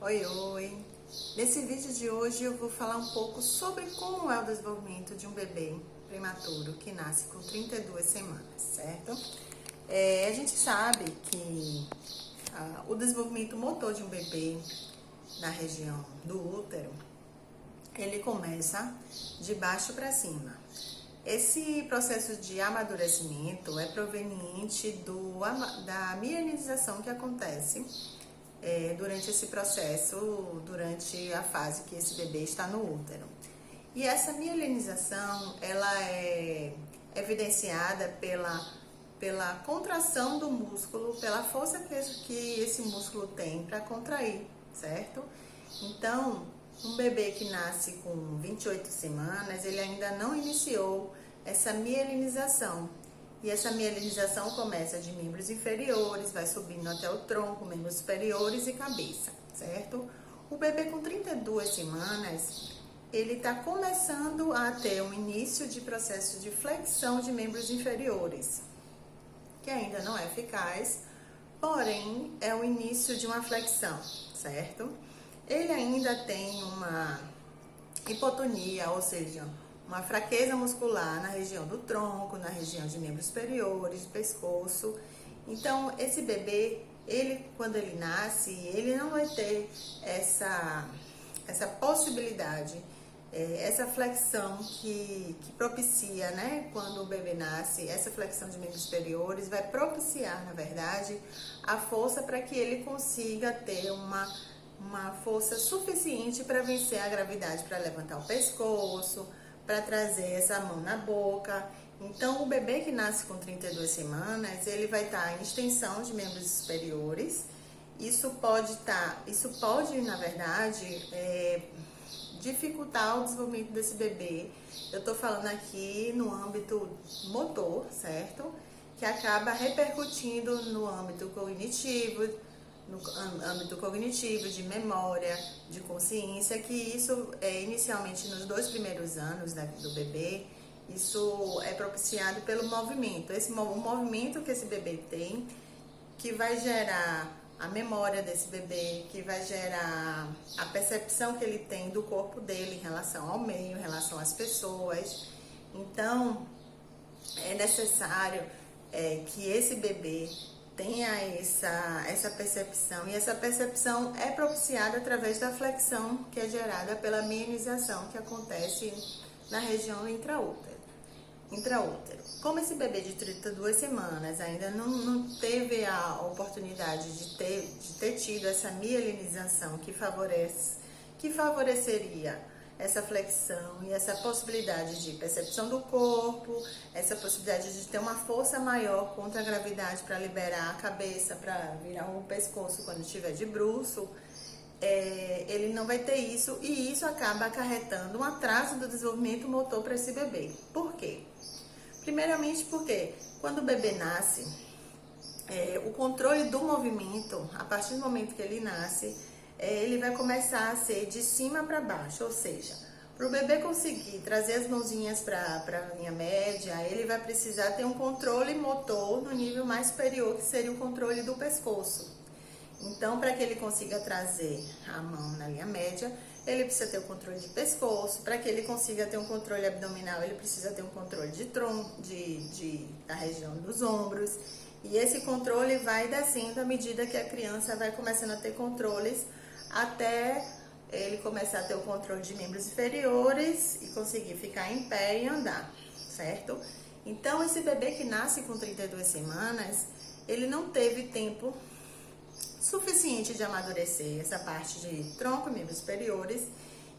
Oi, oi! Nesse vídeo de hoje eu vou falar um pouco sobre como é o desenvolvimento de um bebê prematuro que nasce com 32 semanas, certo? A gente sabe que o desenvolvimento motor de um bebê na região do útero, ele começa de baixo para cima. Esse processo de amadurecimento é proveniente da mielinização que acontece durante esse processo, durante a fase que esse bebê está no útero. E essa mielinização, ela é evidenciada pela contração do músculo, pela força que esse músculo tem para contrair, certo? Então, um bebê que nasce com 28 semanas, ele ainda não iniciou essa mielinização. E essa mielinização começa de membros inferiores, vai subindo até o tronco, membros superiores e cabeça, certo? O bebê com 32 semanas, ele está começando a ter um início de processo de flexão de membros inferiores, que ainda não é eficaz, porém é o início de uma flexão, certo? Ele ainda tem uma hipotonia, ou seja, uma fraqueza muscular na região do tronco, na região de membros superiores, de pescoço. Então, esse bebê, quando ele nasce, ele não vai ter essa possibilidade, essa flexão que propicia, né? Quando o bebê nasce, essa flexão de membros superiores vai propiciar, na verdade, a força para que ele consiga ter uma força suficiente para vencer a gravidade, para levantar o pescoço, para trazer essa mão na boca. Então, o bebê que nasce com 32 semanas, ele vai estar em extensão de membros superiores. Isso pode, na verdade, dificultar o desenvolvimento desse bebê. Eu estou falando aqui no âmbito motor, certo? Que acaba repercutindo no âmbito cognitivo, de memória, de consciência, que isso inicialmente nos 2 primeiros anos da vida do bebê, isso é propiciado pelo movimento. O movimento que esse bebê tem, que vai gerar a memória desse bebê, que vai gerar a percepção que ele tem do corpo dele em relação ao meio, em relação às pessoas. Então, é necessário que esse bebê tenha essa percepção, e essa percepção é propiciada através da flexão que é gerada pela mionização que acontece na região intraútero. Como esse bebê de 32 semanas ainda não teve a oportunidade de ter tido essa mielinização que favoreceria essa flexão e essa possibilidade de percepção do corpo, essa possibilidade de ter uma força maior contra a gravidade para liberar a cabeça, para virar o pescoço quando estiver de bruço, ele não vai ter isso, e isso acaba acarretando um atraso do desenvolvimento motor para esse bebê. Por quê? Primeiramente porque quando o bebê nasce, o controle do movimento, a partir do momento que ele nasce, ele vai começar a ser de cima para baixo, ou seja, para o bebê conseguir trazer as mãozinhas para a linha média, ele vai precisar ter um controle motor no nível mais superior, que seria o controle do pescoço. Então, para que ele consiga trazer a mão na linha média, ele precisa ter o controle de pescoço. Para que ele consiga ter um controle abdominal, ele precisa ter um controle de tronco, da região dos ombros. E esse controle vai descendo à medida que a criança vai começando a ter controles, até ele começar a ter o controle de membros inferiores e conseguir ficar em pé e andar, certo? Então, esse bebê que nasce com 32 semanas, ele não teve tempo suficiente de amadurecer essa parte de tronco e membros superiores,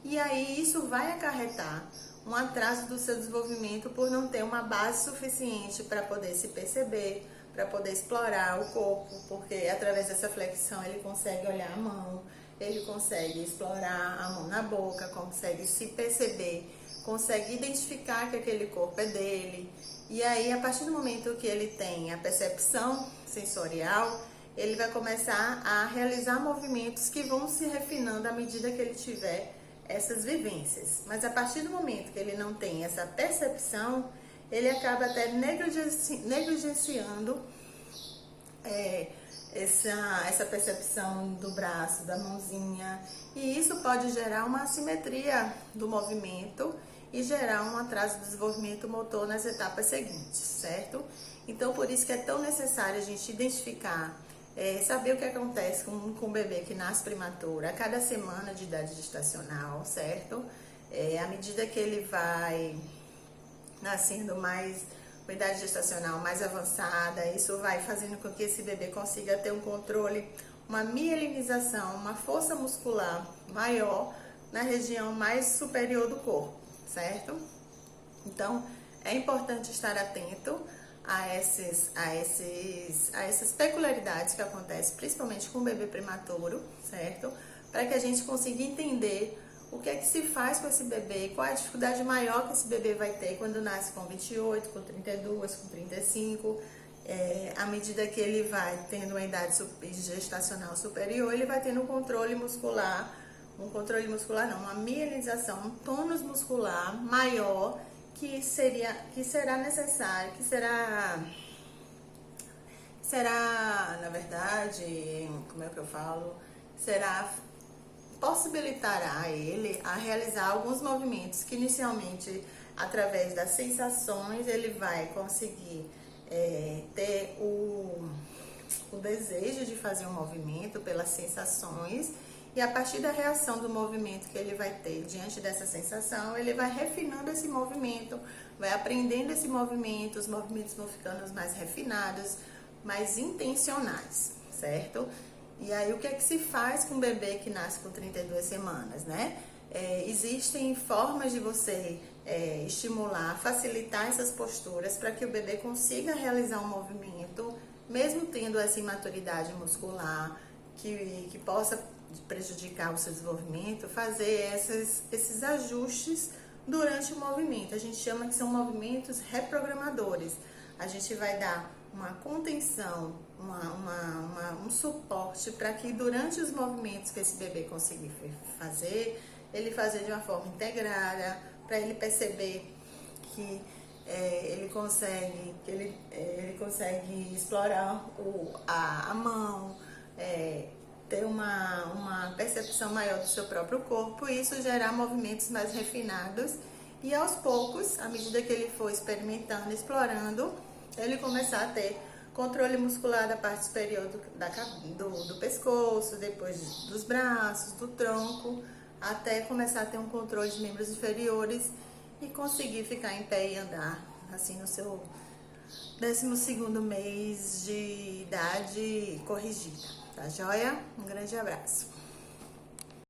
e aí isso vai acarretar um atraso do seu desenvolvimento por não ter uma base suficiente para poder se perceber, para poder explorar o corpo, porque através dessa flexão ele consegue olhar a mão, ele consegue explorar a mão na boca, consegue se perceber, consegue identificar que aquele corpo é dele. E aí, a partir do momento que ele tem a percepção sensorial, ele vai começar a realizar movimentos que vão se refinando à medida que ele tiver essas vivências. Mas a partir do momento que ele não tem essa percepção, ele acaba até negligenciando essa percepção do braço, da mãozinha, e isso pode gerar uma assimetria do movimento e gerar um atraso do desenvolvimento motor nas etapas seguintes, certo? Então, por isso que é tão necessário a gente identificar, saber o que acontece com o bebê que nasce prematuro a cada semana de idade gestacional, certo? À medida que ele vai nascendo mais, com idade gestacional mais avançada, isso vai fazendo com que esse bebê consiga ter um controle, uma mielinização, uma força muscular maior na região mais superior do corpo, certo? Então, é importante estar atento a essas peculiaridades que acontecem, principalmente com o bebê prematuro, certo? Para que a gente consiga entender o que é que se faz com esse bebê, qual é a dificuldade maior que esse bebê vai ter quando nasce com 28, com 32, com 35. À medida que ele vai tendo uma idade gestacional superior, ele vai tendo um controle muscular, uma mielinização, um tônus muscular maior que será necessário, na verdade, como é que eu falo, possibilitará a ele a realizar alguns movimentos que inicialmente, através das sensações, ele vai conseguir ter o desejo de fazer um movimento pelas sensações, e a partir da reação do movimento que ele vai ter diante dessa sensação, ele vai refinando esse movimento, vai aprendendo esse movimento, os movimentos vão ficando mais refinados, mais intencionais, certo? E aí, o que é que se faz com um bebê que nasce com 32 semanas, né? Existem formas de você estimular, facilitar essas posturas para que o bebê consiga realizar um movimento, mesmo tendo essa imaturidade muscular, que possa prejudicar o seu desenvolvimento, fazer esses ajustes durante o movimento. A gente chama que são movimentos reprogramadores. A gente vai dar uma contenção, um suporte para que durante os movimentos que esse bebê conseguir fazer, ele fazer de uma forma integrada, para ele perceber que ele consegue explorar a mão, ter uma percepção maior do seu próprio corpo, e isso gerar movimentos mais refinados, e aos poucos, à medida que ele for experimentando, explorando, ele começar a ter controle muscular da parte superior do pescoço, depois dos braços, do tronco, até começar a ter um controle de membros inferiores e conseguir ficar em pé e andar, assim, no seu 12º mês de idade corrigida. Tá joia? Um grande abraço.